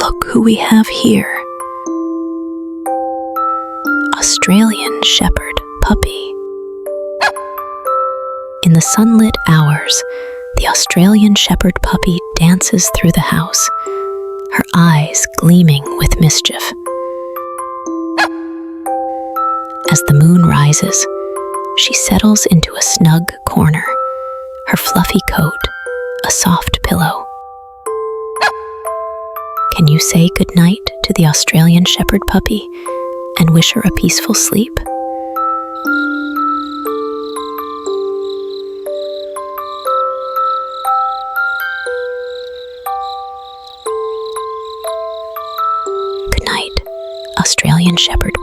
Look who we have here. Australian Shepherd Puppy. In the sunlit hours, the Australian Shepherd Puppy dances through the house, her eyes gleaming with mischief. As the moon rises, she settles into a snug corner, her fluffy coat a soft pillow. Can you say goodnight to the Australian Shepherd Puppy and wish her a peaceful sleep? Good night, Australian Shepherd